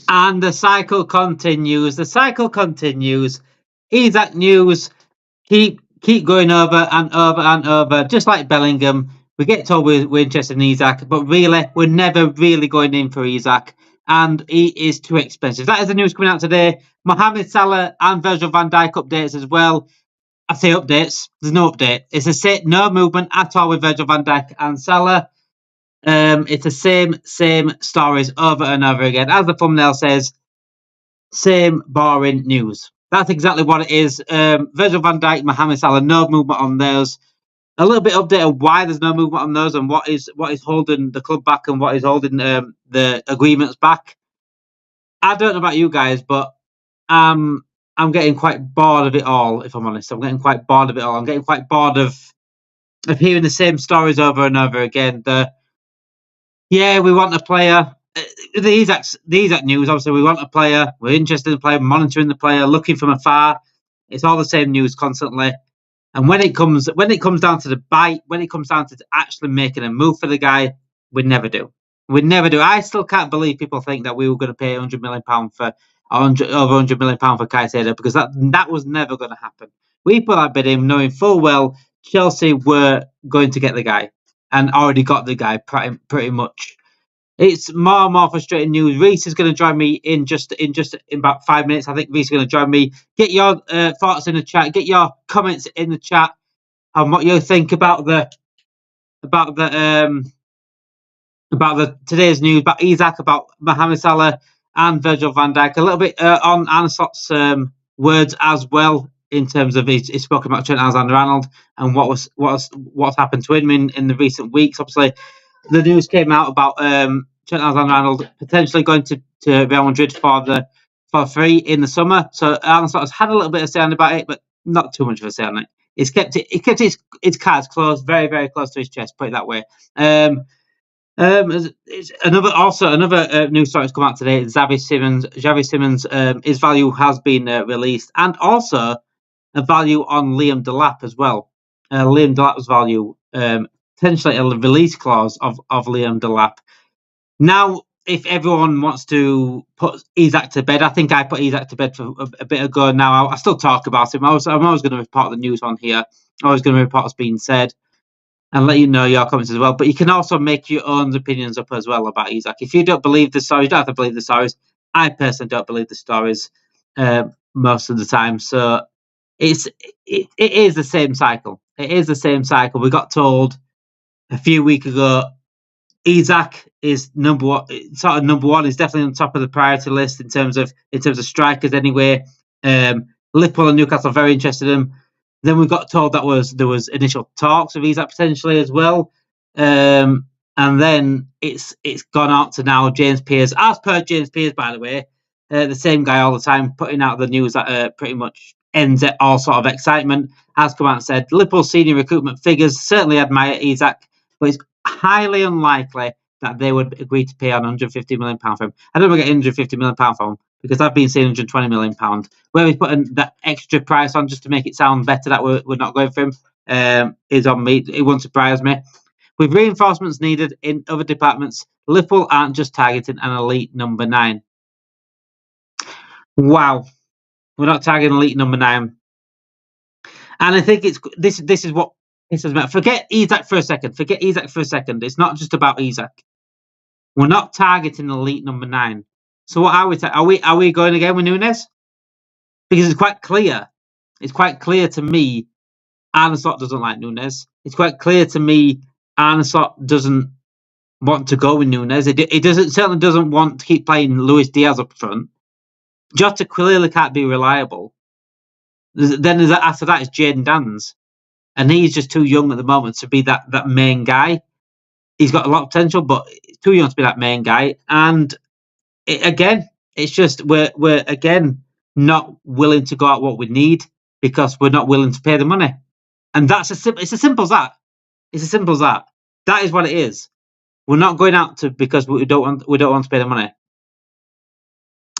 And the cycle continues. The cycle continues. Isak news keep going over and over and over, just like Bellingham. We get told we're interested in Isak, but really, we're never really going in for Isak, and he is too expensive. That is the news coming out today. Mohamed Salah and Virgil van Dijk updates as well. I say updates. There's no update. It's a set, no movement at all with Virgil van Dijk and Salah. It's the same stories over and over again. As the thumbnail says, same boring news. That's exactly what it is. Virgil van Dijk, Mohamed Salah, no movement on those. A little bit update on why there's no movement on those and what is holding the club back and what is holding the agreements back. I don't know about you guys, but I'm getting quite bored of it all. If I'm honest, I'm getting quite bored of it all. I'm getting quite bored of hearing the same stories over and over again. We want a player. The Isak news, obviously, we want a player. We're interested in the player, monitoring the player, looking from afar. It's all the same news constantly. And when it comes down to the bite, when it comes down to actually making a move for the guy, we never do. We never do. I still can't believe people think that we were going to pay £100 million for over £100 million for Caicedo, because that was never going to happen. We put that bid in knowing full well Chelsea were going to get the guy and already got the guy pretty much. It's more and more frustrating news. Reese is going to join me in about 5 minutes. I think Reese is going to join me. Get your thoughts in the chat. Get your comments in the chat on what you think about the today's news, about Isak, about Mohamed Salah and Virgil van Dijk. A little bit on Arne Slot's words as well, in terms of he's spoken about Trent Alexander-Arnold and what's happened to him in the recent weeks. Obviously, the news came out about Trent Alexander-Arnold potentially going to Real Madrid for free in the summer. So Arne Slot has had a little bit of say about it, but not too much of a say on it. He kept his cards close, very, very close to his chest, put it that way. It's another news story that's come out today. Xavi Simons, his value has been released, and also a value on Liam Delap as well. Liam Delap's value, potentially a release clause of Liam Delap. Now, if everyone wants to put Isak to bed, I think I put Isak to bed for a bit ago. Now I still talk about him. I'm always going to report the news on here. I'm always going to report what's being said and let you know your comments as well. But you can also make your own opinions up as well about Isak. If you don't believe the stories, you don't have to believe the stories. I personally don't believe the stories most of the time. So it is the same cycle. It is the same cycle. We got told a few weeks ago Isak is number one. Is definitely on top of the priority list in terms of strikers. Anyway, Liverpool and Newcastle are very interested in him. Then we got told that there was initial talks of Isak potentially as well, and then it's gone out to now James Pearce. As per James Pearce, by the way, the same guy all the time, putting out the news that pretty much ends at all sort of excitement, has come out and said Liverpool's senior recruitment figures certainly admire Isak, but it's highly unlikely that they would agree to pay on £150 million for him. I don't want to get £150 million for him, because I've been saying £120 million. Where he's putting that extra price on just to make it sound better that we're not going for him is on me. It won't surprise me. With reinforcements needed in other departments, Liverpool aren't just targeting an elite number 9. Wow. We're not targeting elite number 9. And I think this is what pisses me off. Forget Isak for a second. It's not just about Isak. We're not targeting elite number 9. So what are we? Are we going again with Núñez? Because it's quite clear. It's quite clear to me Arne Slot doesn't like Núñez. It's quite clear to me Arne Slot doesn't want to go with Núñez. It certainly doesn't want to keep playing Luis Diaz up front. Jota clearly can't be reliable. Then after that is Jadon Danns, and he's just too young at the moment to be that main guy. He's got a lot of potential, but too young to be that main guy. And it's just we're again not willing to go out what we need because we're not willing to pay the money. And it's as simple as that. It's as simple as that. That is what it is. We're not going out because we don't want to pay the money.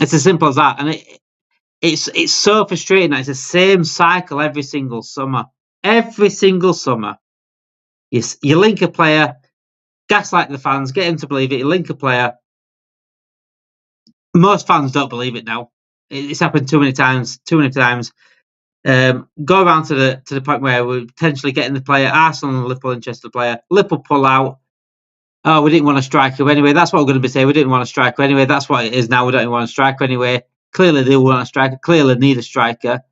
It's as simple as that. And it's so frustrating that it's the same cycle every single summer. Every single summer. You link a player, gaslight the fans, get them to believe it, you link a player, Most fans don't believe it now. It's happened too many times. Go around to the point where we're potentially getting the player. Arsenal and Liverpool interested player. Liverpool pull out. Oh, we didn't want a striker anyway. That's what we're going to be saying. We didn't want a striker anyway. That's what it is now. We don't want a striker anyway. Clearly, they want a striker. Clearly, need a striker.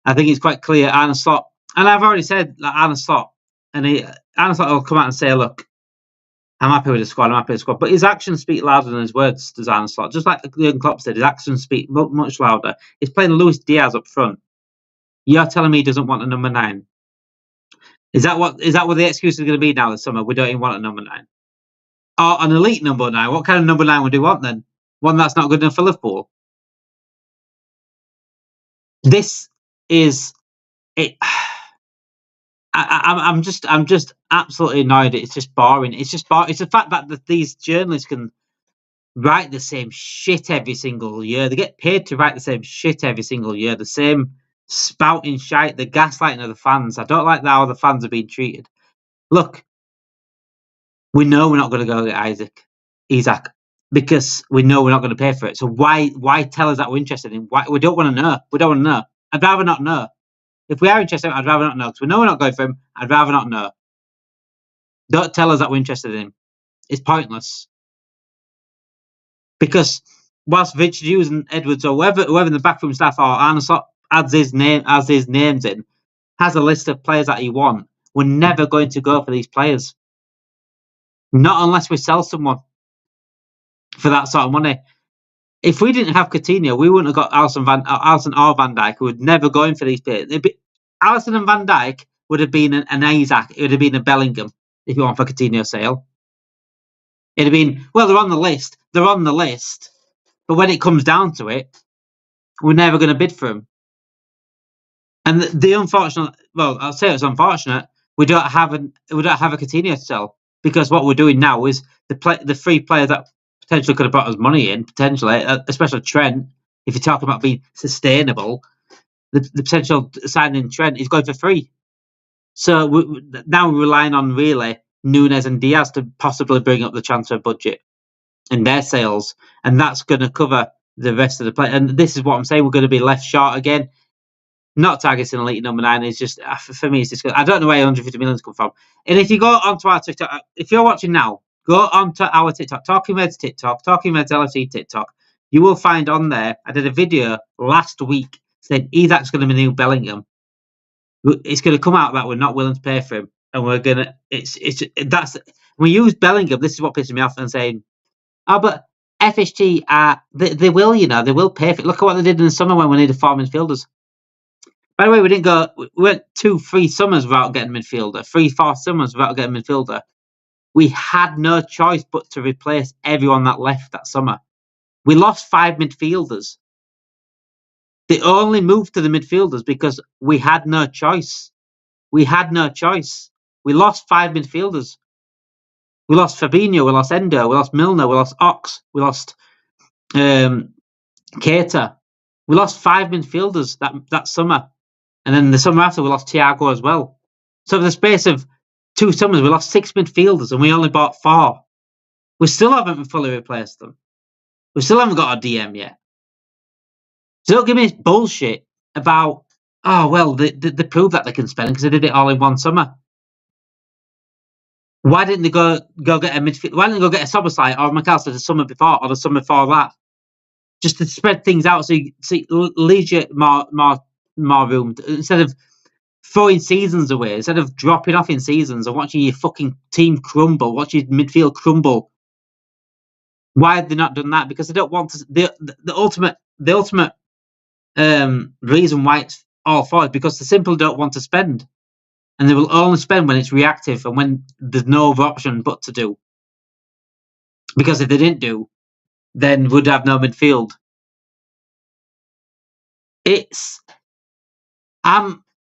I think it's quite clear. Arne Slot, and I've already said like Arne Slot, Arne Slot will come out and say, "Look, I'm happy with the squad. I'm happy with the squad." But his actions speak louder than his words. Does Arne Slot? Just like Jurgen Klopp said, his actions speak much louder. He's playing Luis Diaz up front. You're telling me he doesn't want a number 9? Is that what the excuse is going to be now this summer? We don't even want a number 9. Or an elite number 9. What kind of number 9 would you want then? One that's not good enough for Liverpool. This is it. I'm just absolutely annoyed. It's just boring. It's the fact that these journalists can write the same shit every single year. They get paid to write the same shit every single year. The same spouting shite, the gaslighting of the fans. I don't like how the fans are being treated. Look, we know we're not going to go get Isak, because we know we're not going to pay for it. So why tell us that we're interested in? Why we don't want to know? We don't want to know. I'd rather not know. If we are interested, I'd rather not know. Because we know we're not going for him. I'd rather not know. Don't tell us that we're interested in him. It's pointless. Because whilst Virgil and Edwards or whoever in the backroom staff or Arne Slot adds his names in, has a list of players that he wants, we're never going to go for these players. Not unless we sell someone for that sort of money. If we didn't have Coutinho, we wouldn't have got Alisson or Van Dijk. We would never go in for these players. Alisson and Van Dijk would have been an Isak. It would have been a Bellingham if you want for Coutinho sale. It'd have been, well, they're on the list. But when it comes down to it, we're never going to bid for them. And the unfortunate, well, I'll say it's unfortunate, we don't have a Coutinho to sell, because what we're doing now is the free players that potentially could have brought us money in, potentially, especially Trent. If you're talking about being sustainable, the potential signing Trent is going for free. So now we're relying on really Núñez and Diaz to possibly bring up the transfer budget and their sales, and that's going to cover the rest of the play. And this is what I'm saying: we're going to be left short again. Not targeting elite number 9 is just, for me, it's just, I don't know where 150 million come from. And if you go onto our TikTok, if you're watching now, go onto our TikTok, Talking Reds TikTok, Talking Reds LFC TikTok. You will find on there, I did a video last week saying Isak's going to be new Bellingham. It's going to come out that we're not willing to pay for him, and we're going to. That's we use Bellingham. This is what pisses me off, and saying, "Oh, but FSG they will pay for it. Look at what they did in the summer when we needed 4 midfielders." By the way, we went 2-3 summers without getting a midfielder, 3-4 summers without getting a midfielder. We had no choice but to replace everyone that left that summer. We lost 5 midfielders. They only moved to the midfielders because we had no choice. We lost 5 midfielders. We lost Fabinho, we lost Endo, we lost Milner, we lost Ox, we lost Keita. We lost 5 midfielders that summer. And then the summer after, we lost Thiago as well. So for the space of 2 summers, we lost 6 midfielders and we only bought 4. We still haven't fully replaced them. We still haven't got a DM yet. So don't give me this bullshit about, oh, well, they prove that they can spend because they did it all in one summer. Why didn't they go get a midfield? Why didn't they go get a Soboslai or McAllister the summer before or the summer before that? Just to spread things out so you leaves you more room, instead of throwing seasons away, instead of dropping off in seasons and watching your fucking team crumble, watching midfield crumble. Why have they not done that? Because they don't want to. The ultimate reason why it's all for is because they simply don't want to spend, and they will only spend when it's reactive and when there's no other option but to do. Because if they didn't do, then we'd have no midfield.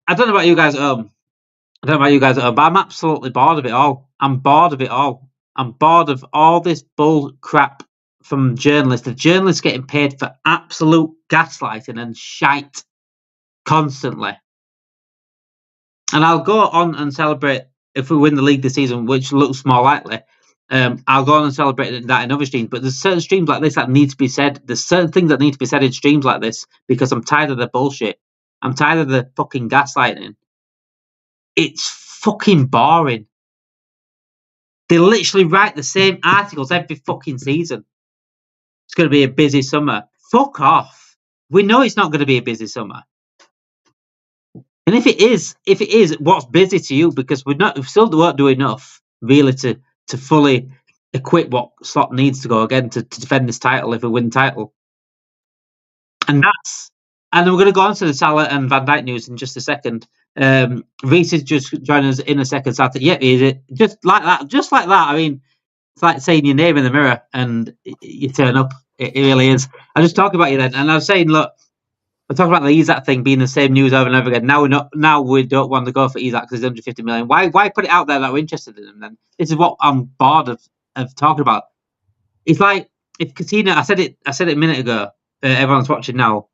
I don't know about you guys at home. But I'm absolutely bored of it all. I'm bored of all this bull crap from journalists. The journalists getting paid for absolute gaslighting and shite constantly. And I'll go on and celebrate if we win the league this season, which looks more likely. I'll go on and celebrate that in other streams. But there's certain streams like this that need to be said. There's certain things that need to be said in streams like this because I'm tired of the bullshit. I'm tired of the fucking gaslighting. It's fucking boring. They literally write the same articles every fucking season. It's going to be a busy summer. Fuck off. We know it's not going to be a busy summer. And if it is, what's busy to you? Because we still won't do enough really to fully equip what Slot needs to go again to defend this title if we win the title. And we're going to go on to the Salah and Van Dijk news in just a second. Reese is just joining us in a second. So yeah, just like that. I mean, it's like saying your name in the mirror and you turn up. It really is. I just talk about you then, and I was saying, look, we're talking about the Isak thing being the same news over and over again. Now we don't want to go for Isak because he's 150 million. Why put it out there that we're interested in him then? This is what I'm bored of talking about. It's like if Coutinho, I said it a minute ago. Everyone's watching now.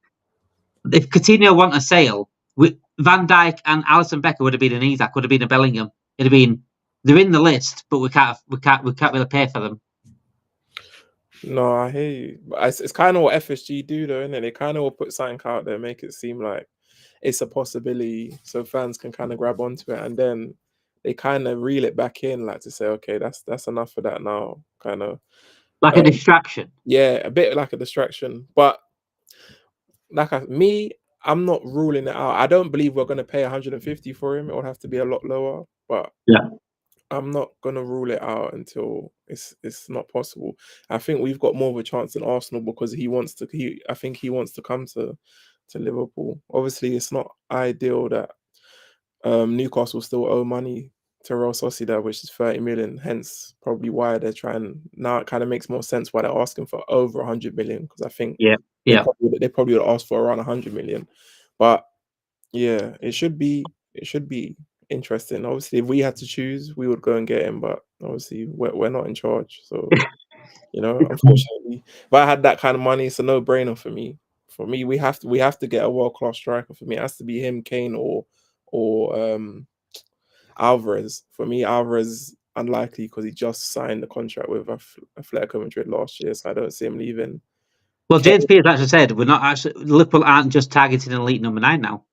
If Coutinho want a sale, Van Dijk and Alisson Becker would have been an Isak, would have been a Bellingham. It'd have been they're in the list, but we can't really pay for them. No, I hear you. But it's kind of what FSG do, though, isn't it? They kind of will put something out there, make it seem like it's a possibility, so fans can kind of grab onto it, and then they kind of reel it back in, like to say, okay, that's enough of that now, kind of like a distraction. Yeah, a bit like a distraction. But I'm not ruling it out. I don't believe we're going to pay 150 for him. It would have to be a lot lower, but yeah. I'm not gonna rule it out until it's not possible. I think we've got more of a chance than Arsenal because I think he wants to come to Liverpool. Obviously, it's not ideal that Newcastle still owe money to Real Sociedad, which is 30 million. Hence, probably why they're trying now. It kind of makes more sense why they're asking for over 100 million because I think they probably would ask for around 100 million. But yeah, it should be interesting. Obviously, if we had to choose, we would go and get him, but obviously we're not in charge. So, unfortunately, if I had that kind of money, it's a no-brainer for me. For me, we have to get a world-class striker. For me, it has to be him, Kane, or Alvarez. For me, Alvarez unlikely because he just signed the contract with Atletico Madrid last year, so I don't see him leaving. Well, James Pierce actually said Liverpool aren't just targeting elite number 9 now.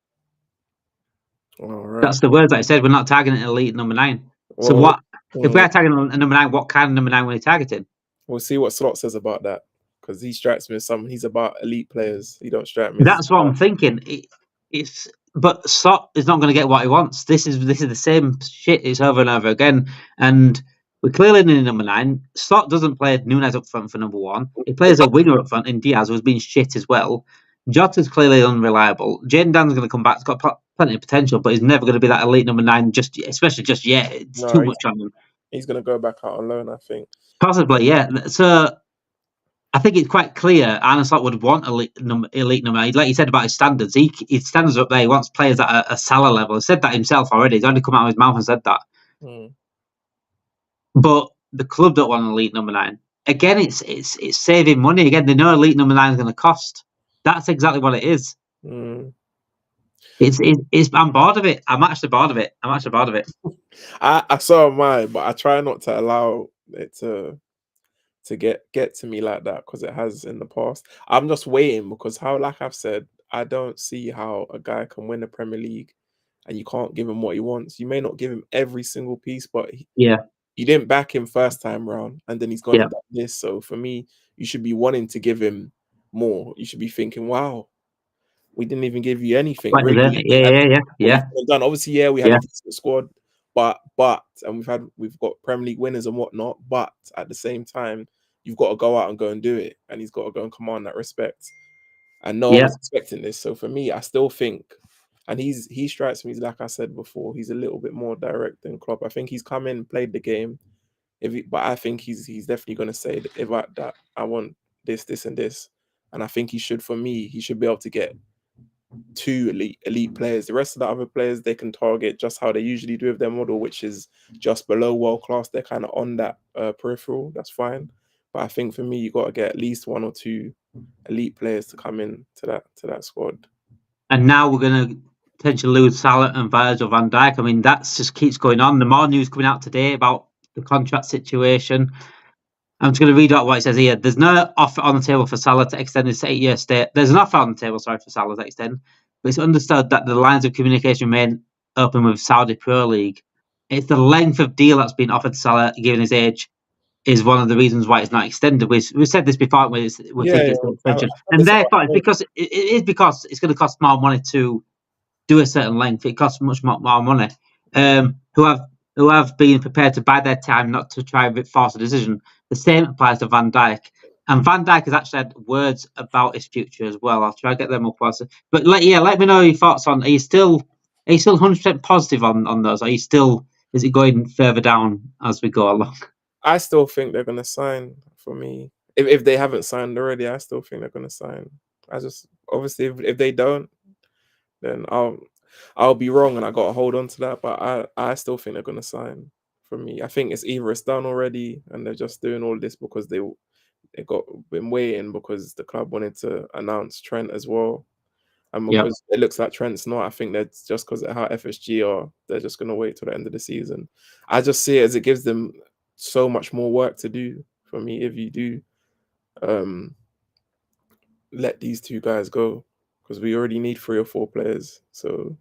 Right. That's the words that I said. We're not targeting elite number 9. So what? If we are targeting a number 9, what kind of number 9 were we targeting? We'll see what Slot says about that because he strikes me as he's about elite players. He don't strike me. That's what I'm thinking. But Slot is not going to get what he wants. This is the same shit. It's over and over again, and we clearly need a number 9. Slot doesn't play Núñez up front for number 1. He plays a winger up front in Diaz, who's been shit as well. Jota's clearly unreliable. Jayden Dan's going to come back. He's got plenty of potential, but he's never going to be that elite number 9, especially just yet. It's too much on him. He's going to go back out on loan, I think. Possibly, yeah. So I think it's quite clear Arne Slot would want elite number 9. Like you said about his standards, his standards are up there. He wants players at a Salah level. He said that himself already. He's only come out of his mouth and said that. But the club don't want an elite number 9. Again, it's saving money. Again, they know elite number 9 is going to cost. That's exactly what it is. I'm bored of it. I'm actually bored of it. I saw mine, but I try not to allow it to get to me like that because it has in the past. I'm just waiting because like I've said, I don't see how a guy can win the Premier League and you can't give him what he wants. You may not give him every single piece, but you didn't back him first time round and then he's gone and done this. So for me, you should be wanting to give him more. You should be thinking, wow, we didn't even give you anything. Really. Yeah. Done. Obviously, we had a decent squad, but and we've got Premier League winners and whatnot. But at the same time, you've got to go out and go and do it, and he's got to go and command that respect. And no one was expecting this. So for me, I still think, and he strikes me, like I said before, he's a little bit more direct than Klopp. I think he's come in, played the game, but I think he's definitely going to say that I want this, and this. And I think he should be able to get 2 elite players. The rest of the other players, they can target just how they usually do with their model, which is just below world class. They're kind of on that peripheral. That's fine. But I think for me, you got to get at least 1 or 2 elite players to come in to that squad. And now we're going to potentially lose Salah and Virgil van Dijk. I mean, that just keeps going on. The more news coming out today about the contract situation. I'm just going to read out what it says here. There's no offer on the table for Salah to extend his 8-year stay. There's an offer on the table, for Salah to extend, but it's understood that the lines of communication remain open with Saudi Pro League. It's the length of deal that's been offered to Salah, given his age, is one of the reasons why it's not extended. We've said this before. We think it's an extension, and therefore it's because it's going to cost more money to do a certain length. It costs much more money. Who have been prepared to bide their time, not to try and force a decision. The same applies to Van Dijk. And Van Dijk has actually had words about his future as well. I'll try to get them up. But let me know your thoughts on. Are you still 100% positive on those? Is it going further down as we go along? I still think they're gonna sign for me. If they haven't signed already, I still think they're gonna sign. I just obviously if they don't, then I'll be wrong and I gotta hold on to that. But I still think they're gonna sign for me. I think it's either it's done already and they're just doing all this because they been waiting because the club wanted to announce Trent as well. And because it looks like Trent's not, I think that's just because of how FSG are, they're just gonna wait till the end of the season. I just see it as it gives them so much more work to do for me if you do let these two guys go, because we already need 3 or 4 players. So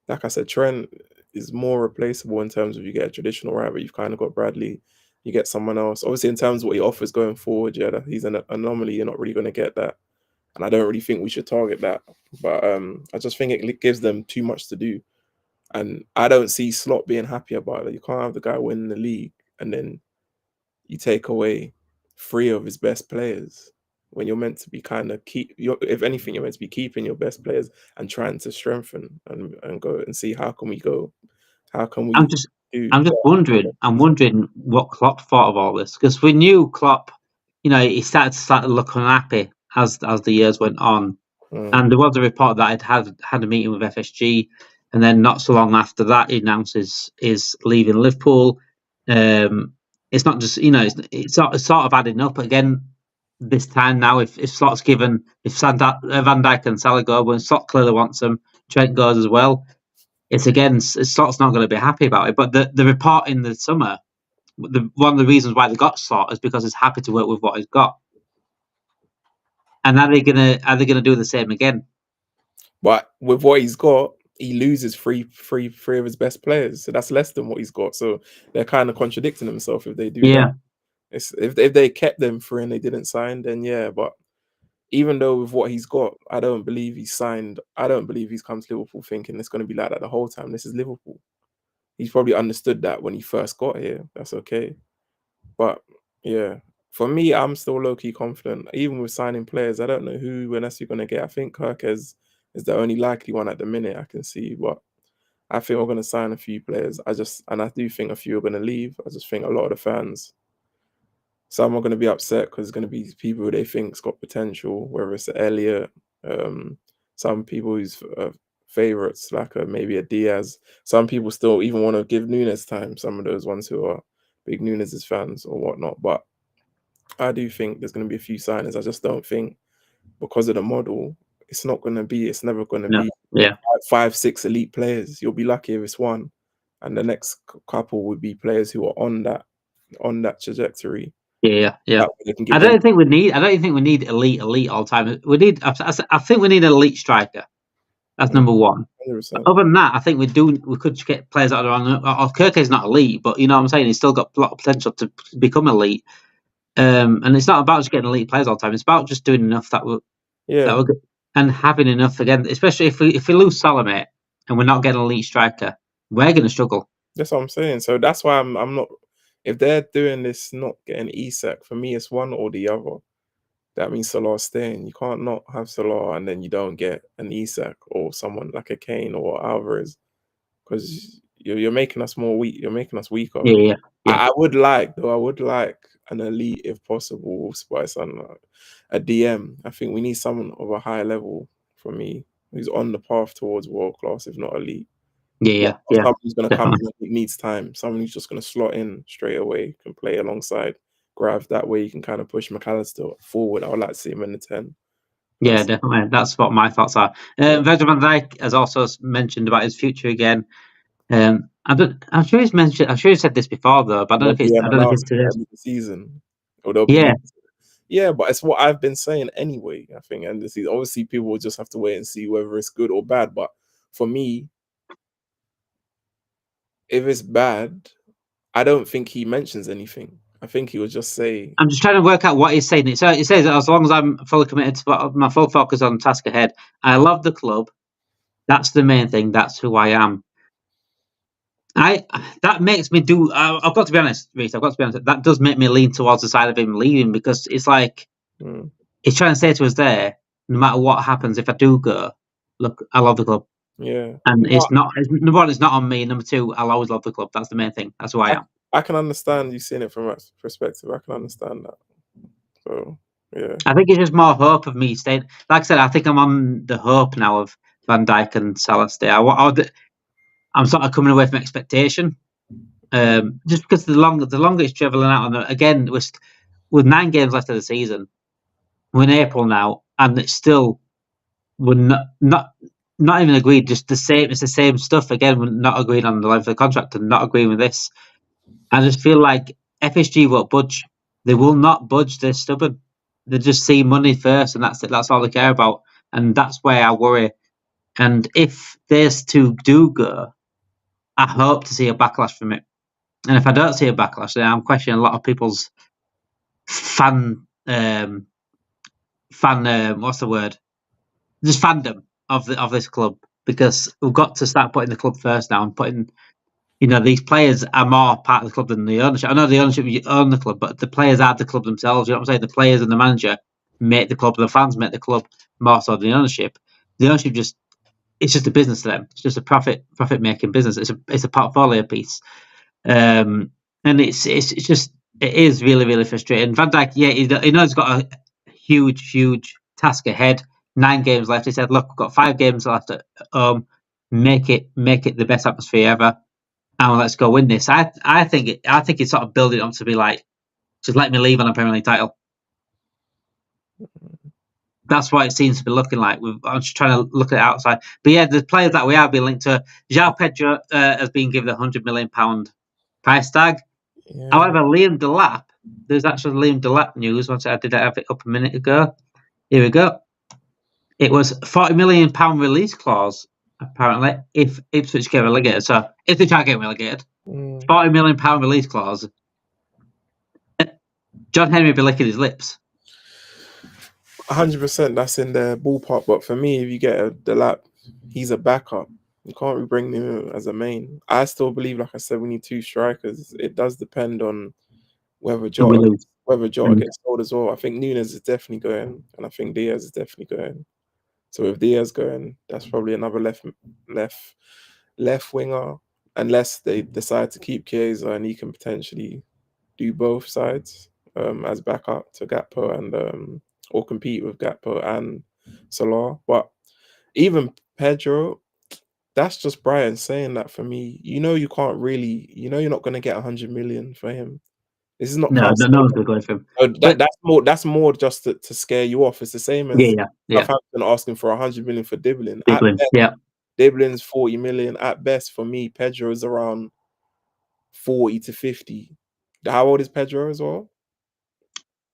like I said, Trent is more replaceable in terms of you get a traditional right, but you've kind of got Bradley, you get someone else. Obviously in terms of what he offers going forward, he's an anomaly. You're not really going to get that, and I don't really think we should target that. But I just think it gives them too much to do, and I don't see Slot being happy about it. You can't have the guy winning the league and then you take away 3 of his best players when you're meant to be if anything, you're meant to be keeping your best players and trying to strengthen and go and see how can we go. How can we? I'm just wondering. I'm wondering what Klopp thought of all this, because we knew Klopp. He started to look unhappy as the years went on, and there was a report that I'd had a meeting with FSG, and then not so long after that, he announces is leaving Liverpool. It's not just it's sort of adding up again this time now. If Slot's given, if Van Dijk and Salah go, when Slot clearly wants them, Trent goes as well. It's Slot's not going to be happy about it. But the report in the summer, one of the reasons why they got Slot is because he's happy to work with what he's got. And are they gonna do the same again? But with what he's got, he loses three of his best players, so that's less than what he's got. So they're kind of contradicting themselves if they do that. If they kept them 3 and they didn't sign, then but even though with what he's got, I don't believe he's signed. I don't believe he's come to Liverpool thinking it's going to be like that the whole time. This is Liverpool. He's probably understood that when he first got here. That's okay. But for me, I'm still low-key confident. Even with signing players, I don't know who else you're going to get. I think Kirk is the only likely one at the minute I can see. But I think we're going to sign a few players. I do think a few are going to leave. I just think a lot of the fans, some are going to be upset because it's going to be people who they think's got potential, whether it's Elliot, some people whose favourites, like maybe a Diaz. Some people still even want to give Nunes time, some of those ones who are big Nunes' fans or whatnot. But I do think there's going to be a few signings. I just don't think, because of the model, it's never going to be 5, 6 elite players. You'll be lucky if it's 1. And the next couple would be players who are on that trajectory. I don't think we need elite all the time. I think we need an elite striker. That's number 1. Other than that, I think we could get players that are on. Kirke's not elite, but you know what I'm saying. He's still got a lot of potential to become elite. And it's not about just getting elite players all the time. It's about just doing enough that we're good, and having enough again. Especially if we lose Salah, mate, and we're not getting an elite striker, we're going to struggle. That's what I'm saying. So that's why I'm not. If they're doing this, not getting Isak, for me, it's one or the other. That means Salah's staying. You can't not have Salah and then you don't get an Isak or someone like a Kane or Alvarez, because you're making us more weak. You're making us weaker. I would like an elite if possible. Spice on a DM. I think we need someone of a high level for me who's on the path towards world class, if not elite. Someone who's going to come in and needs time. Someone who's just going to slot in straight away, can play alongside Grav. That way you can kind of push McAllister forward. I would like to see him in the 10. Definitely. That's what my thoughts are. Virgil van Dijk has also mentioned about his future again. I'm sure he's mentioned. I'm sure he said this before though, but I don't know if it's. I don't know if it's today. End of the season, or they'll Yeah. Yeah, but it's what I've been saying anyway. I think end of the season. Obviously, people will just have to wait and see whether it's good or bad. But for me, if it's bad, I don't think he mentions anything. I think he would just say. I'm just trying to work out what he's saying. So it says, as long as I'm fully committed to my full focus on task ahead, I love the club. That's the main thing. That's who I am. That makes me do. I've got to be honest, Reece. I've got to be honest. That does make me lean towards the side of him leaving, because it's like he's trying to say to us there, no matter what happens, if I do go, look, I love the club. Yeah, and it's not. Number one, it's not on me. Number two, I'll always love the club. That's the main thing. That's who I am. I can understand you seeing it from that perspective. I can understand that. So yeah, I think it's just more hope of me staying. Like I said, I think I'm on the hope now of Van Dijk and Salah stay. I'm sort of coming away from expectation, just because the longer it's travelling out, and again with 9 games left of the season, we're in April now, and it's still we're not even agreed. Just the same. It's the same stuff again. We're not agreed on the length of the contract, and not agreeing with this. I just feel like FSG won't budge. They will not budge. They're stubborn. They just see money first, and that's it. That's all they care about, and that's where I worry. And if these two do go, I hope to see a backlash from it. And if I don't see a backlash, then I'm questioning a lot of people's fan what's the word? Just fandom of this club, because we've got to start putting the club first now and putting. These players are more part of the club than the ownership. I know the ownership, you own the club, but the players are the club themselves. You know what I'm saying? The players and the manager make the club. The fans make the club more so than the ownership. The ownership it's just a business to them. It's just a profit making business. It's a portfolio piece, and it is really, really frustrating. Van Dijk, yeah, he knows he's got a huge task ahead. 9 games left. He said, "Look, we've got 5 games left at home. Make it the best atmosphere ever. And let's go win this." I think it's sort of building up to be like, just let me leave on a Premier League title. That's what it seems to be looking like. I'm just trying to look at it outside. But yeah, the players that we have been linked to, João Pedro has been given a £100 million price tag. Yeah. However, Liam Delap, there's actually Liam Delap news. Once I did have it up a minute ago. Here we go. It was £40 million release clause, apparently, if Ipswich get relegated. So if they try to get relegated, £40 million release clause. John Henry will be licking his lips. 100%, that's in the ballpark. But for me, if you get a Delap, he's a backup. You can't really bring him as a main. I still believe, like I said, we need 2 strikers. It does depend on whether Jota gets sold as well. I think Nunes is definitely going, and I think Diaz is definitely going. So if Diaz going, that's probably another left winger, unless they decide to keep Chiesa and he can potentially do both sides as backup to Gakpo and or compete with Gakpo and Salah. But even Pedro, that's just Brian saying that for me. You can't really, you're not going to get 100 million for him. This is not no one's going to go for him. That's more just to scare you off. It's the same as Southampton asking for 100 million for Dibbling. Dibbling's 40 million at best. For me, Pedro is around 40 to 50. How old is Pedro as well?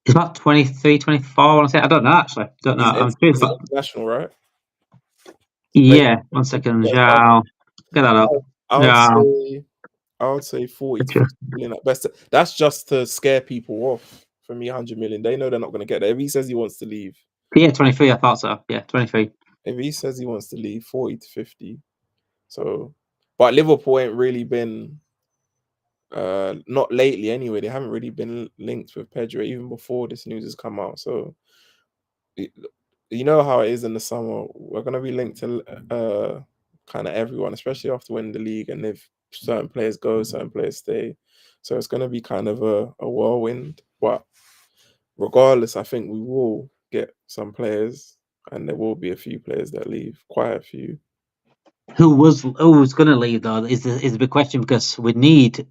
He's about 23, 24, I want to say. I don't know, actually. I'm he's international, right? Yeah, 1 second. Get that up. I would say 40 to 50 million at best. That's just to scare people off. For me, 100 million. They know they're not going to get there. If he says he wants to leave. Yeah, 23, I thought so. Yeah, 23. If he says he wants to leave, 40 to 50. So, but Liverpool ain't really been, not lately anyway. They haven't really been linked with Pedro even before this news has come out. So, you know how it is in the summer. We're going to be linked to kind of everyone, especially after winning the league. And if certain players go, certain players stay. So it's going to be kind of a whirlwind. But regardless, I think we will get some players, and there will be a few players that leave, quite a few. Who was going to leave though is a big question, because we need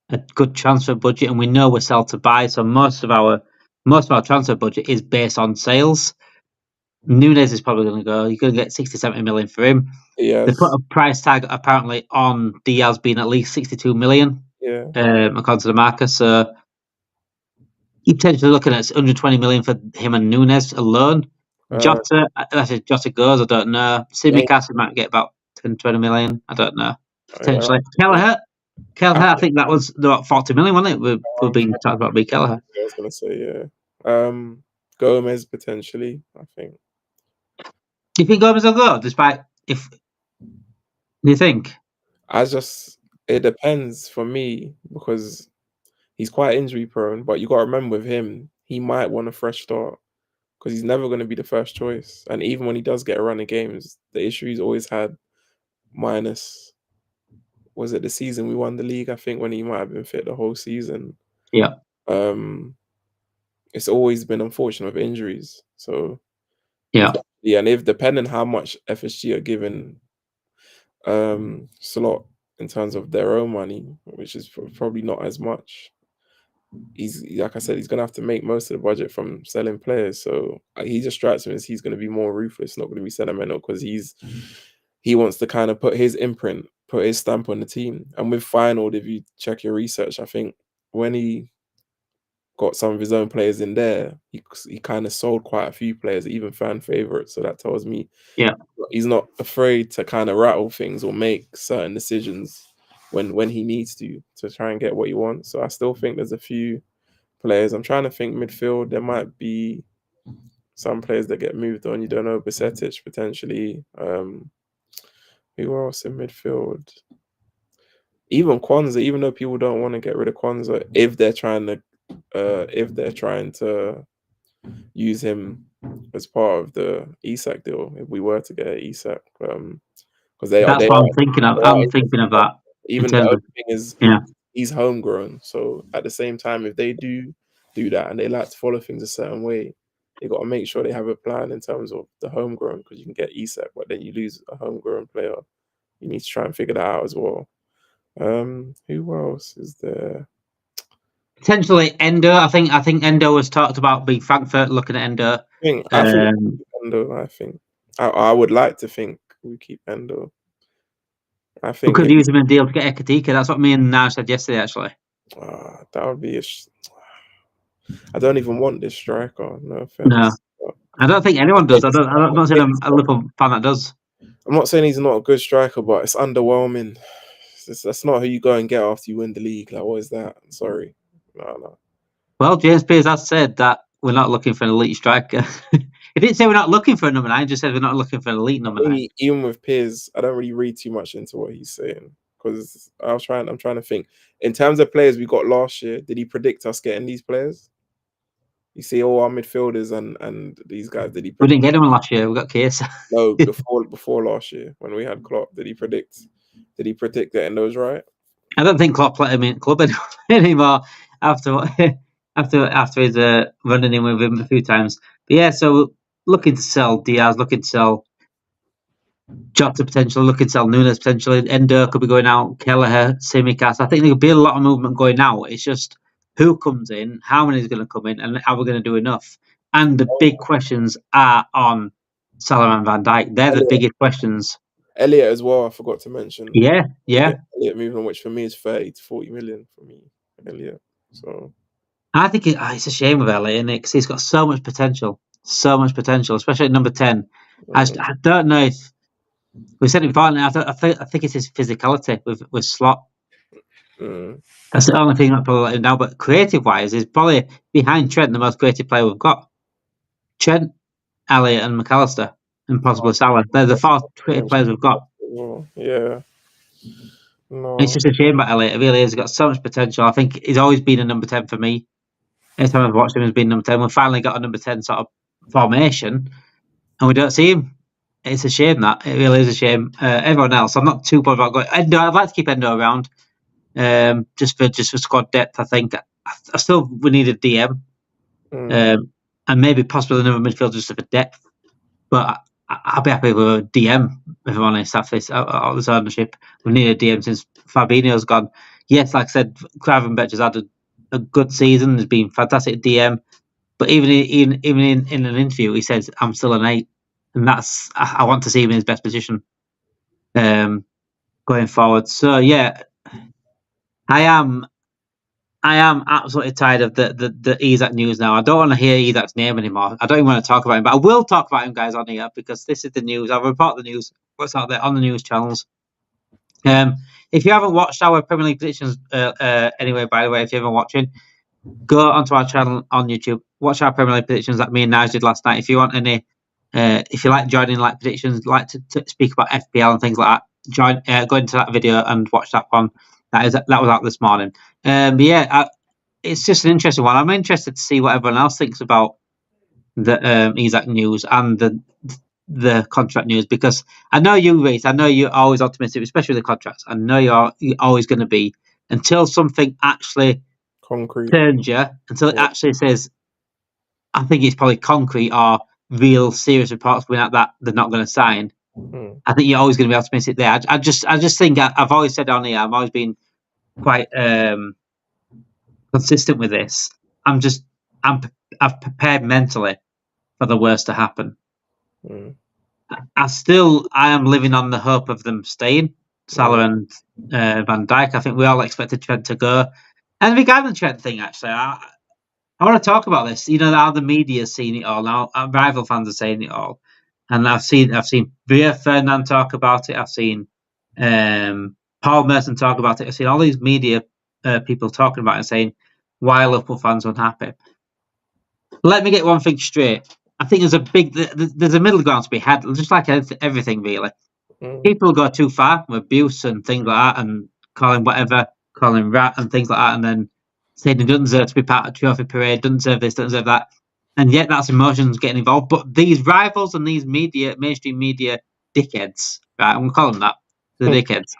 a good transfer budget, and we know we're sell to buy. So most of our transfer budget is based on sales. Nunes is probably going to go. You're going to get 60, 70 million for him. Yes. They put a price tag apparently on Diaz being at least 62 million, Yeah. according to the marker. So you're potentially looking at 120 million for him and Nunes alone. Jota, if Jota goes, I don't know. Simicast might get about 10, 20 million. I don't know. Potentially. Yeah. Kelleher, I think that was about 40 million, wasn't it? We're being talked about B. Kelleher. I was going to say, yeah. Gomez, potentially, I think. Do you think Gomez will go, despite if... Do you think? It depends for me, because he's quite injury prone, but you got to remember with him, he might want a fresh start because he's never going to be the first choice. And even when he does get a run of games, the issue he's always had, minus, was it the season we won the league? I think when he might have been fit the whole season. Yeah. It's always been unfortunate with injuries. So yeah, and if depending how much FSG are giving Slot in terms of their own money, which is probably not as much, he's, like I said, he's gonna have to make most of the budget from selling players. So he just strikes me as he's gonna be more ruthless, not gonna be sentimental, because he wants to kind of put his imprint, put his stamp on the team. And with Feyenoord, if you check your research, I think when he got some of his own players in there, he kind of sold quite a few players, even fan favorites. So that tells me he's not afraid to kind of rattle things or make certain decisions when he needs to try and get what he wants. So I still think there's a few players. I'm trying to think midfield. There might be some players that get moved on. You don't know, Besetic potentially. Who else in midfield? Even Kwanzaa, even though people don't want to get rid of Kwanzaa, if they're trying to use him as part of the Isak deal, if we were to get Isak, because that's what I'm thinking of. I'm thinking of that. Even the other thing is, he's homegrown. So at the same time, if they do that and they like to follow things a certain way, they got to make sure they have a plan in terms of the homegrown, because you can get Isak, but then you lose a homegrown player. You need to try and figure that out as well. Who else is there? Potentially Endo. I think Endo was talked about being Frankfurt, looking at Endo. I think I would like to think we keep Endo. I think we could use him in a deal to get Ekatika. That's what me and Naj said yesterday, actually. That would be I don't even want this striker. No offense. No, I don't think anyone does. I'm not saying I'm a Liverpool fan that does. I'm not saying he's not a good striker, but it's underwhelming. That's not who you go and get after you win the league. Like, what is that? Sorry. No. Well, James Pearce has said that we're not looking for an elite striker. He didn't say we're not looking for a number 9. He just said we're not looking for an elite number 9. Even with Pearce, I don't really read too much into what he's saying, because I'm trying to think. In terms of players we got last year, did he predict us getting these players? You see all our midfielders and these guys, did he predict? We didn't get anyone last year. We got Case. No, before last year when we had Klopp, did he predict getting those right? I don't think Klopp let him in club anymore after his running in with him a few times. But yeah, so looking to sell Diaz, looking to sell Jota potentially, looking to sell Nunes potentially. Endo could be going out. Kelleher, Simicast. I think there could be a lot of movement going out. It's just who comes in, how many is going to come in, and are we going to do enough? And the big questions are on Salah and Van Dijk. They're the biggest questions. Elliot as well, I forgot to mention. Yeah. Elliot moving on, which for me is 30 to 40 million for me, Elliot. So I think it's a shame with Elliot, because he's got so much potential, especially at number 10. I don't know if we said it before. I think it's his physicality with Slot. That's the only thing that probably let him down. But creative-wise, he's probably behind Trent the most creative player we've got. Trent, Elliot, and McAllister, and possibly Salah. They're the 4 creative players we've got. Yeah. No. It's just a shame about Elliot. It really is. He's got so much potential. I think he's always been a number 10 for me. Every time I've watched him, he's been number 10. We've finally got a number 10 sort of formation, and we don't see him. It's a shame that. It really is a shame. Everyone else, I'm not too bothered about going. Endo, I'd like to keep Endo around, just for squad depth. I think I still we need a DM, and maybe possibly another midfielder just for depth. But I'll be happy with a DM, if I'm honest, after this ownership. We need a DM since Fabinho's gone. Yes, like I said, Gravenberch has had a good season. Has been fantastic DM, But even in an interview, he says, "I'm still an 8," and I want to see him in his best position going forward. So yeah, I am absolutely tired of the Isak news now. I don't want to hear Isak's name anymore. I don't even want to talk about him, but I will talk about him, guys, on here because this is the news. I'll report the news, what's out there on the news channels. If you haven't watched our Premier League predictions, anyway, by the way, if you haven't watching, go onto our channel on YouTube. Watch our Premier League predictions that me and Nige did last night. If you want any, if you like joining like predictions, like to speak about FPL and things like that, go into that video and watch that one. That was out this morning. But yeah, it's just an interesting one. I'm interested to see what everyone else thinks about the Isak news and the contract news, because I know you, Reece. I know you're always optimistic, especially with the contracts. I know you're always going to be until something actually concrete turns you, until it actually says, I think it's probably concrete or real serious reports going out that they're not going to sign. I think you're always going to be optimistic there. I just think I've always said on here, I've always been quite consistent with this. I've prepared mentally for the worst to happen. I am living on the hope of them staying, Salah and Van Dijk. I think we all expected Trent to go. And regarding the Trent thing, actually, I want to talk about this. You know, how the media's seen it all now. Rival fans are saying it all, and I've seen Rio Ferdinand talk about it. I've seen Paul Merson talk about it. I've seen all these media people talking about it and saying why Liverpool fans are unhappy. Let me get one thing straight. I think there's a middle ground to be had, just like everything, really. People go too far with abuse and things like that, and calling rat and things like that, and then saying he doesn't deserve to be part of the trophy parade, doesn't deserve this, doesn't deserve that. And yet that's emotions getting involved. But these rivals and these mainstream media dickheads, right, I'm going to call them that, the dickheads,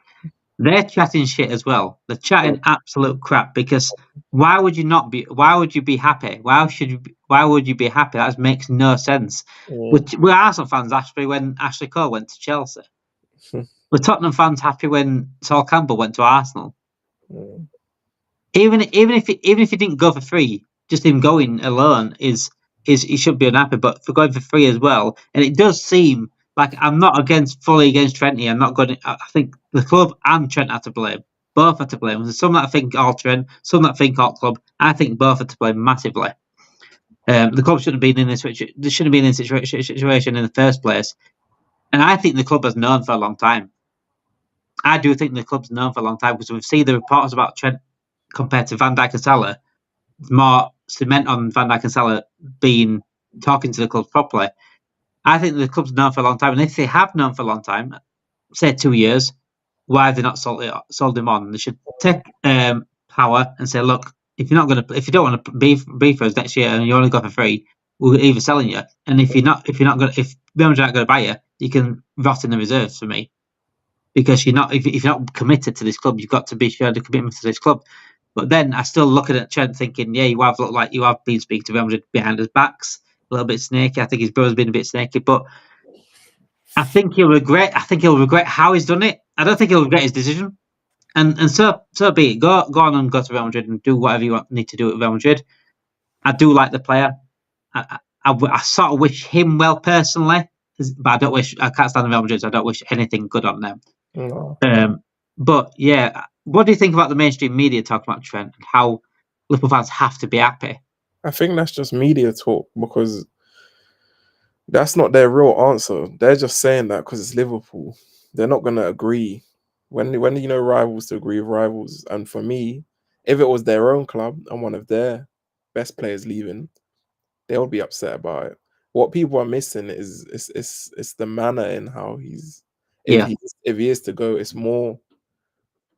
they're chatting shit as well. They're chatting absolute crap, because why would you be happy? Why would you be happy? That makes no sense. We're Arsenal fans happy when Ashley Cole went to Chelsea. Were Tottenham fans happy when Sol Campbell went to Arsenal? Even if he didn't go for free, just him going alone is he should be unhappy. But for going for free as well, and it does seem like I'm not fully against Trent here. I'm not going. I think the club and Trent are to blame. Both are to blame. There's some that think all Trent, some that think all club. I think both are to blame massively. The club shouldn't have been in this. They shouldn't have been in this situation in the first place. And I think the club has known for a long time. I do think the club's known for a long time, because we've seen the reports about Trent compared to Van Dijk and Salah. More cement on Van Dijk and Salah being talking to the club properly. I think the club's known for a long time, and if they have known for a long time, say 2 years, why have they not sold him on? They should take power and say, look, if you don't want to be for us next year and you only go for free, we're either selling you. And if Real Madrid aren't going to buy you, you can rot in the reserves for me, because if you're not committed to this club, you've got to be sure the commitment to this club. But then I still looking at Trent thinking, yeah, you have looked like you have been speaking to Real Madrid behind his backs, a little bit snaky. I think his brother's been a bit snaky, but I think he'll regret how he's done it. I don't think he'll regret his decision. And so be it. Go on and go to Real Madrid and do whatever you need to do at Real Madrid. I do like the player. I sort of wish him well personally, but I can't stand the Real Madrid, so I don't wish anything good on them. No. But yeah, what do you think about the mainstream media talking about Trent and how Liverpool fans have to be happy? I think that's just media talk, because that's not their real answer. They're just saying that because it's Liverpool. They're not going to agree. When you know rivals to agree with rivals. And for me, if it was their own club and one of their best players leaving, they would be upset about it. What people are missing is it's the manner in how if he is to go, it's more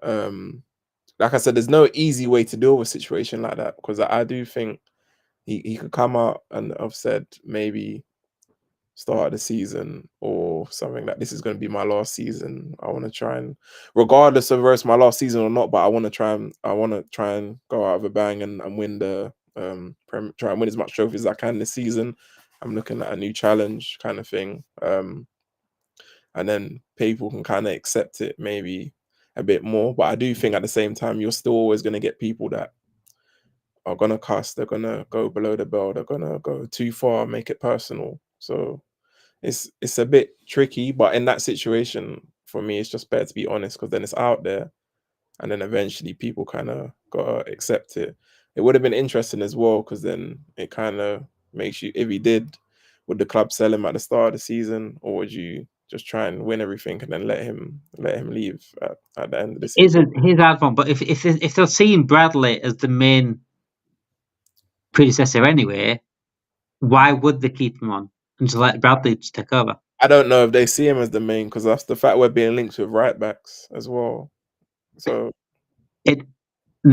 like I said, there's no easy way to deal with a situation like that, because I do think he could come out and have said maybe start of the season or something like, this is going to be my last season. I want to try and, regardless of whether it's my last season or not, but I want to try and go out with a bang and win try and win as much trophies as I can this season. I'm looking at a new challenge kind of thing. And then people can kind of accept it maybe a bit more. But I do think at the same time, you're still always going to get people that are gonna cuss. They're gonna go below the belt. They're gonna go too far, make it personal. So it's a bit tricky. But in that situation, for me, it's just better to be honest, because then it's out there, and then eventually people kind of gotta accept it. It would have been interesting as well, because then it kind of makes you, if he did, would the club sell him at the start of the season, or would you just try and win everything and then let him leave at the end of the season? His hard one, but if they're seeing Bradley as the main predecessor anyway, why would they keep him on and just let Bradley just take over? I don't know if they see him as the main, because that's the fact we're being linked with right backs as well. So They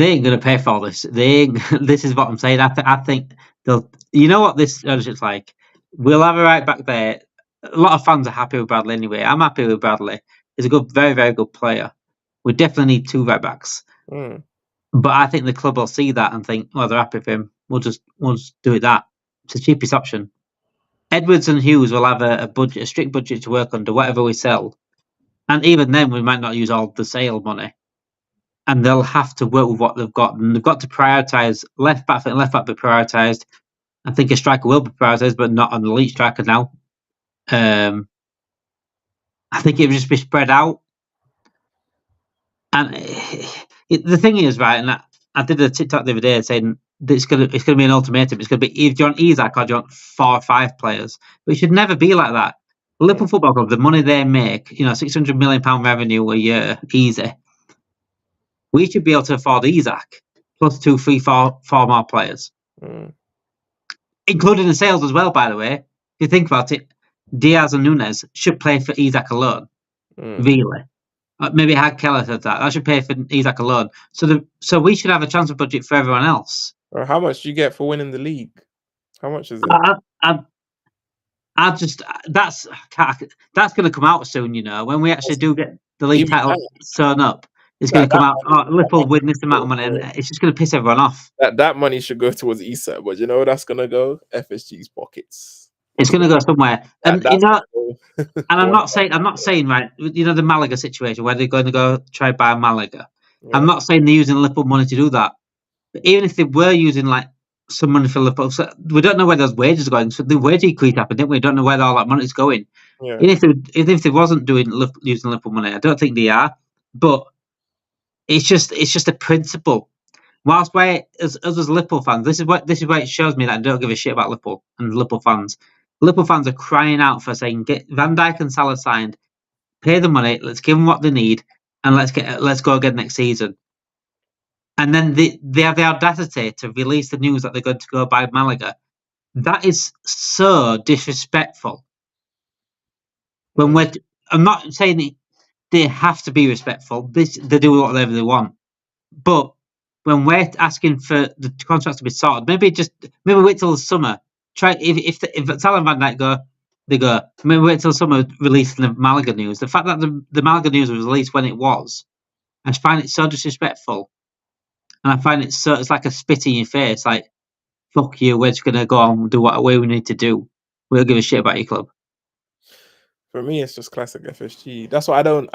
ain't going to pay for all this. This is what I'm saying. I think they'll. You know what this ownership's like? We'll have a right back there. A lot of fans are happy with Bradley anyway. I'm happy with Bradley. He's a good, very, very good player. We definitely need 2 right backs. But I think the club will see that and think, well, they're happy with him. We'll just do it that. It's the cheapest option. Edwards and Hughes will have a strict budget to work under, whatever we sell. And even then, we might not use all the sale money. And they'll have to work with what they've got. And they've got to prioritise left back. I think left back be prioritised. I think a striker will be prioritised, but not an elite striker now. I think it would just be spread out. And the thing is, right, and I did a TikTok the other day saying that it's gonna be an ultimatum. It's gonna be either do you want Isak or do you want 4 or 5 players. But it should never be like that. Liverpool Football Club, the money they make, £600 million revenue a year, easy. We should be able to afford Isak plus 2, 3, 4 more players, including the sales as well. By the way, if you think about it, Diaz and Nunes should play for Isak alone. Really. Maybe Had Keller said that. I should pay for Isak alone. So we should have a transfer budget for everyone else. How much do you get for winning the league? How much is it? That's going to come out soon. When we actually do get the league title sewn up, it's going to come out. Liverpool win this amount of money, and it's just going to piss everyone off. That money should go towards Isak, but you know where that's going to go? FSG's pockets. It's going to go somewhere, and I'm not saying right. The Malaga situation where they're going to go try buy Malaga. Yeah. I'm not saying they're using Liverpool money to do that. But even if they were using some money for Liverpool, so we don't know where those wages are going. So the wage increase happened, didn't we? We don't know where all that money is going. Yeah. Even if they wasn't using Liverpool money, I don't think they are. But it's just a principle. Whilst as Liverpool fans, this is why it shows me that I don't give a shit about Liverpool and Liverpool fans. Liverpool fans are crying out for saying, get Van Dijk and Salah signed, pay the money, let's give them what they need, and let's go again next season. And then they have the audacity to release the news that they're going to go buy Malaga. That is so disrespectful. I'm not saying they have to be respectful. They do whatever they want. But when we're asking for the contracts to be sorted, maybe wait till the summer. Try if Salah and Van Dijk go, they go. Maybe wait till summer releasing the Malaga news. The fact that the Malaga news was released when it was, I find it so disrespectful. And I find it's like a spit in your face. Like, fuck you, we're just going to go on and do what we need to do. We don't give a shit about your club. For me, it's just classic FSG. That's why I don't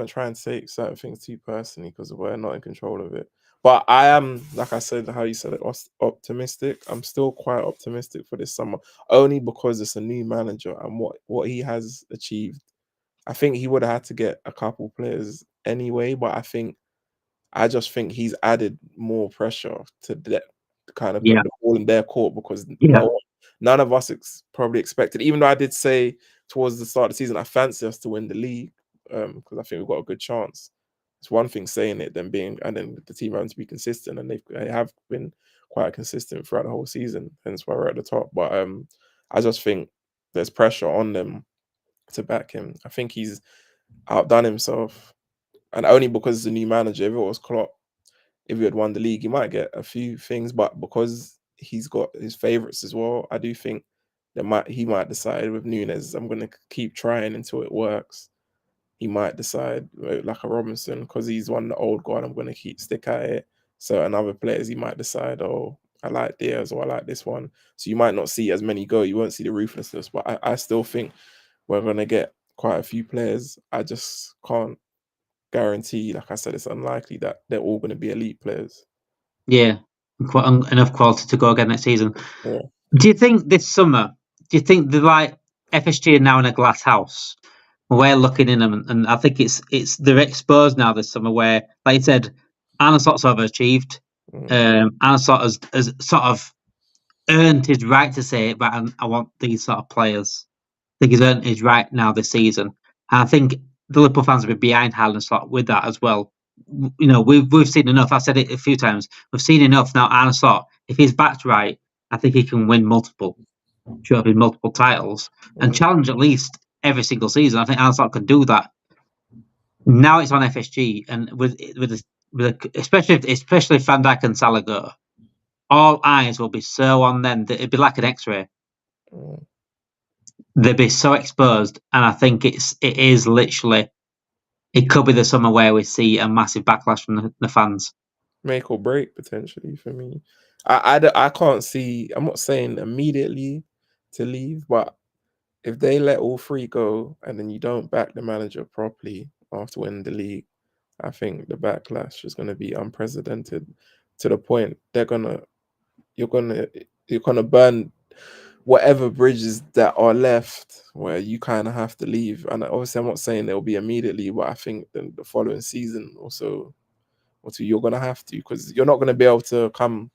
try and take certain things too personally, because we're not in control of it. But I am, like I said, how you said it, optimistic. I'm still quite optimistic for this summer, only because it's a new manager and what he has achieved. I think he would have had to get a couple players anyway, but I just think he's added more pressure to that kind of put the ball in their court, because none of us probably expected, even though I did say towards the start of the season, I fancy us to win the league, because I think we've got a good chance. It's one thing saying it, then the team having to be consistent, and they have been quite consistent throughout the whole season, hence why we're at the top. But I just think there's pressure on them to back him. I think he's outdone himself. And only because it's a new manager. If it was Klopp, if he had won the league, he might get a few things. But because he's got his favourites as well, I do think he might decide with Nunes, I'm going to keep trying until it works. He might decide, like a Robinson, because he's one of the old guard, I'm going to stick at it. So other players, he might decide, oh, I like Diaz or I like this one. So you might not see as many go. You won't see the ruthlessness. But I still think we're going to get quite a few players. I just can't guarantee, like I said, it's unlikely that they're all going to be elite players. Yeah, enough quality to go again next season. Yeah. Do you think this summer? Do you think the like FSG are now in a glass house? We're looking in them, and I think they're exposed now this summer. Where, like you said, Arne Slot's overachieved. Arne Slot has sort of earned his right to say, "But I want these sort of players." I think he's earned his right now this season, and I think the Liverpool fans will be behind Arne Slot with that as well. You know, we've seen enough. I've said it a few times. We've seen enough now. Arne Slot, if he's backed right, I think he can win multiple titles and challenge at least every single season. I think Arne Slot can do that. Now it's on FSG, and especially if Van Dijk and Salah go, all eyes will be so on them that it'd be like an X-ray. They'd be so exposed, and I think it is literally. It could be the summer where we see a massive backlash from the fans. Make or break potentially for me. I can't see. I'm not saying immediately to leave, but if they let all three go and then you don't back the manager properly after winning the league, I think the backlash is going to be unprecedented to the point you're gonna burn whatever bridges that are left where you kind of have to leave. And obviously, I'm not saying they'll be immediately, but I think then the following season also you're gonna have to, because you're not gonna be able to come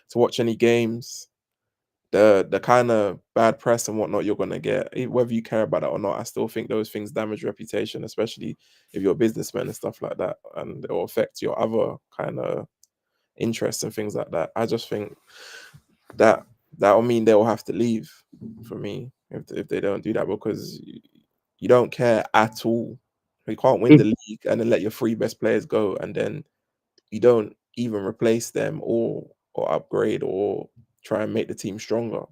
to watch any games. The kind of bad press and whatnot you're gonna get, whether you care about it or not, I still think those things damage reputation, especially if you're a businessman and stuff like that, and it will affect your other kind of interests and things like that. I just think that will mean they'll have to leave for me if they don't do that, because you don't care at all. You can't win the league and then let your three best players go, and then you don't even replace them or upgrade or try and make the team stronger.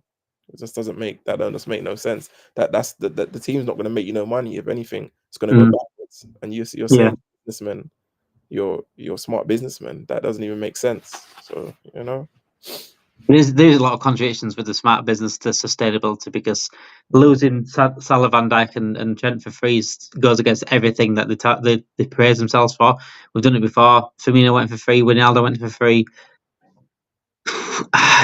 It just doesn't make no sense. That's the team's not going to make you no money. If anything, it's going to go backwards. And you're saying businessman, you're a smart businessman. That doesn't even make sense. So There's a lot of contradictions with the smart business to sustainability, because losing Salah, Van Dijk, and Trent for free goes against everything that they praise themselves for. We've done it before. Firmino went for free. Wijnaldum went for free.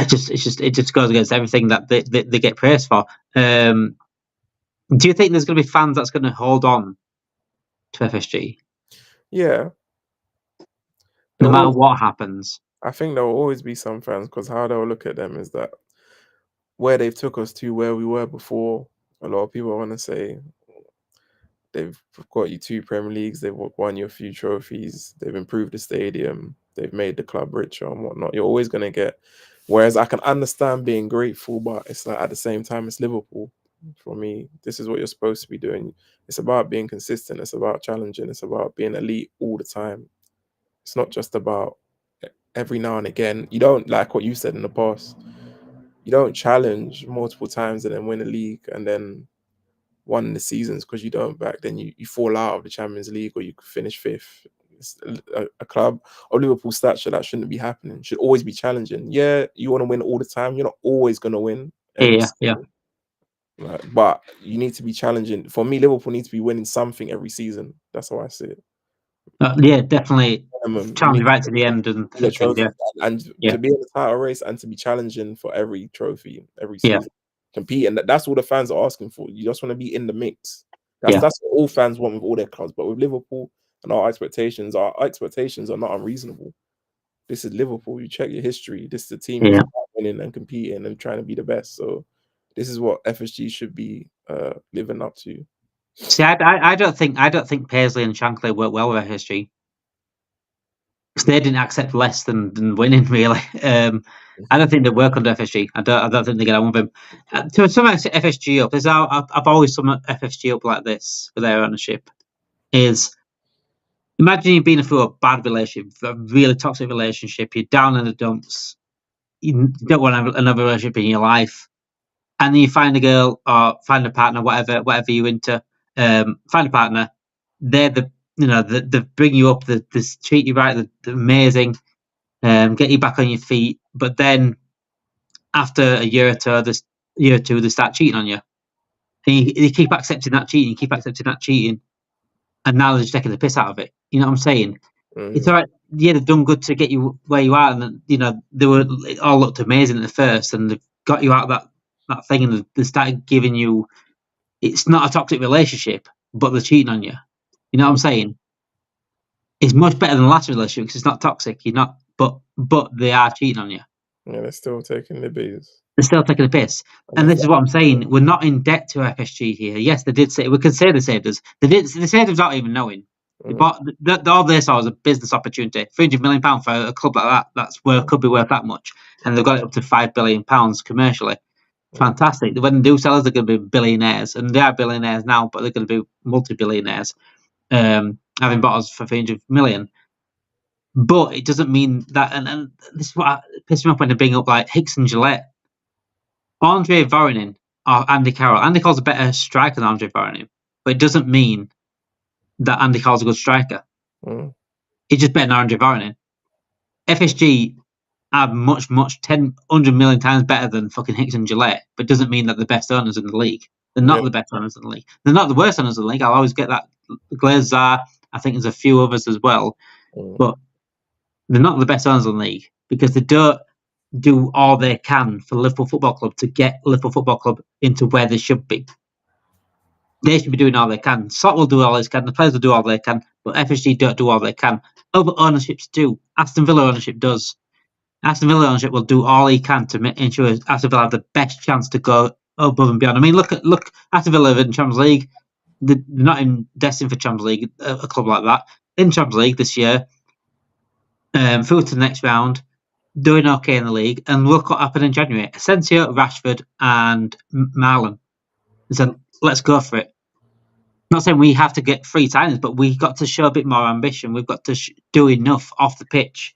It just goes against everything that they get praised for. Do you think there's going to be fans that's going to hold on to FSG? Yeah. No matter what happens. I think there will always be some fans, because how they'll look at them is that where they've took us to where we were before, a lot of people want to say they've got you 2 Premier Leagues, they've won you a few trophies, they've improved the stadium, they've made the club richer and whatnot. You're always going to get, whereas I can understand being grateful, but it's like at the same time, it's Liverpool. For me, this is what you're supposed to be doing. It's about being consistent. It's about challenging. It's about being elite all the time. It's not just about every now and again. You don't, like what you said in the past, you don't challenge multiple times and then win a league and then one in the seasons because you don't back, then you fall out of the Champions League or you finish 5th. It's a club of Liverpool stature that shouldn't be happening. Should always be challenging. Yeah, you want to win all the time. You're not always going to win every season. Right? But you need to be challenging. For me, Liverpool needs to be winning something every season. That's how I see it. Yeah, definitely. Challenge right to the end and to be in the title race and to be challenging for every trophy every season. Compete, and that's all the fans are asking for. You just want to be in the mix. That's what all fans want with all their clubs. But with Liverpool and our expectations are not unreasonable. This is Liverpool. You check your history. This is the team who's winning and competing and trying to be the best. So this is what FSG should be living up to. See, I don't think Paisley and Shankly work well with FSG. Because they didn't accept less than winning, really. I don't think they work under FSG. I don't think they get on with him. To sum FSG up, I've always summed FSG up like this with their ownership. Is imagine you've been through a bad relationship, a really toxic relationship. You're down in the dumps. You don't want to have another relationship in your life, and then you find a girl or find a partner, whatever you're into. Find a partner. They're they bring you up, they treat you right, they're amazing, get you back on your feet. But then after a year or two, they start cheating on you. And you keep accepting that cheating, and now they're just taking the piss out of it. You know what I'm saying? It's all right. Yeah, they've done good to get you where you are, and they were it all looked amazing at the first, and they've got you out of that thing, and they started giving you. It's not a toxic relationship, but they're cheating on you. You know what I'm saying? It's much better than the last relationship because it's not toxic. You're not, but they are cheating on you. Yeah, they're still taking the bees. They're still taking the piss. And this is what I'm saying. We're not in debt to FSG here. Yes, they did say we can say they saved us. They saved us without even knowing. They bought all they saw was a business opportunity. £300 million for a club like that. That's where it could be worth that much. And they've got it up to £5 billion commercially. Fantastic. When they do sell us, they're going to be billionaires, and they are billionaires now, but they're going to be multi-billionaires. Having bought us for £300 million. But it doesn't mean that, and this is what pissed me off when they bring up like Hicks and Gillette. Andre Voronin or Andy Carroll. Andy Carroll's a better striker than Andre Voronin, but it doesn't mean that Andy Carroll's a good striker. He's just better than Andre Voronin. FSG are much, 100 million times better than fucking Hicks and Gillette, but it doesn't mean that they're the best owners in the league. They're not the best owners in the league. They're not the worst owners in the league. I'll always get that. The Glazers are. I think there's a few others as well. But they're not the best owners in the league because they don't do all they can for Liverpool Football Club to get Liverpool Football Club into where they should be. They should be doing all they can. Slot will do all they can. The players will do all they can. But FSG don't do all they can. Other ownerships do. Aston Villa ownership does. Aston Villa ownership will do all he can to ensure Aston Villa have the best chance to go above and beyond. I mean, look. Aston Villa in Champions League. They're not destined for Champions League. A club like that in Champions League this year. Through to the next round. Doing okay in the league, and look what happened in January. Asensio, Rashford, and Marlon. So let's go for it. I'm not saying we have to get 3 times, but we got to show a bit more ambition. We've got to do enough off the pitch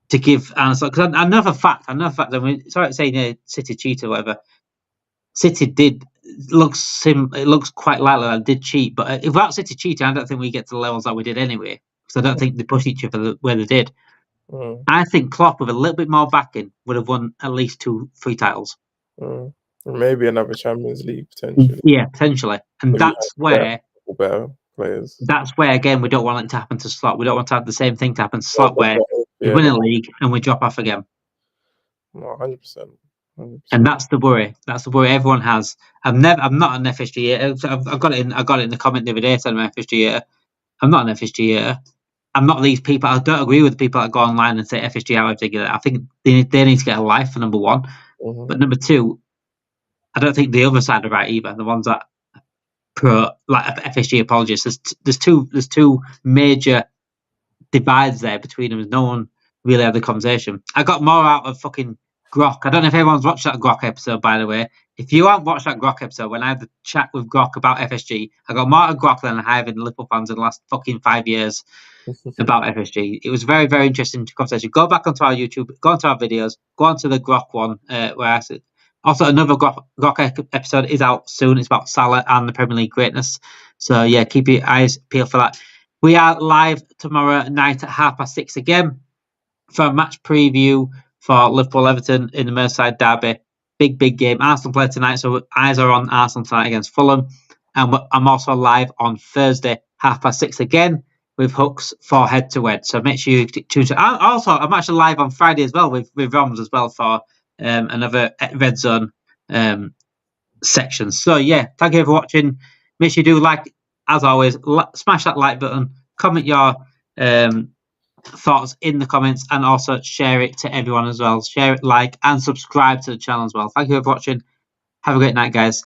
to give Arne Slot. Because I know for a fact. I mean, it's all right saying City cheated or whatever. City did. It looks quite likely that they did cheat, but without City cheating, I don't think we get to the levels that we did anyway. Because I don't think they pushed each other where they did. I think Klopp, with a little bit more backing, would have won at least 2-3 titles. Maybe another Champions League potentially. Yeah, potentially. And that's where better players. That's where again we don't want it to happen to Slot. We don't want to have the same thing to happen to Slot where we win a league and we drop off again. No, 100%. And that's the worry. That's the worry everyone has. I'm not an FSG. I got it in the comment the other day saying I'm an FSG. I'm not an FSG. I'm not these people. I don't agree with the people that go online and say FSG are ridiculous. I think they need to get a life for number one. But number two, I don't think the other side are right either. The ones that FSG apologists. There's two major divides there between them. No one really had the conversation. I got more out of fucking Grok. I don't know if everyone's watched that Grok episode, by the way. If you haven't watched that Grok episode, when I had the chat with Grok about FSG, I got more out of Grok than I have in Liverpool fans in the last fucking 5 years about FSG. It was very, very interesting conversation. Go back onto our YouTube, go onto our videos, go onto the Grok one where I said. Also, another Grok episode is out soon. It's about Salah and the Premier League greatness. So, yeah, keep your eyes peeled for that. We are live tomorrow night at 6:30 again for a match preview for Liverpool-Everton in the Merseyside derby. Big game. Arsenal play tonight, so eyes are on Arsenal tonight against Fulham. And I'm also live on Thursday, 6:30 again, with hooks for head-to-head. So make sure you tune in. Also, I'm actually live on Friday as well with Roms as well for another Red Zone section. So, yeah, thank you for watching. Make sure you do like, as always, smash that like button, comment your thoughts in the comments, and also share it to everyone as well. Share it, like, and subscribe to the channel as well. Thank you for watching. Have a great night, guys.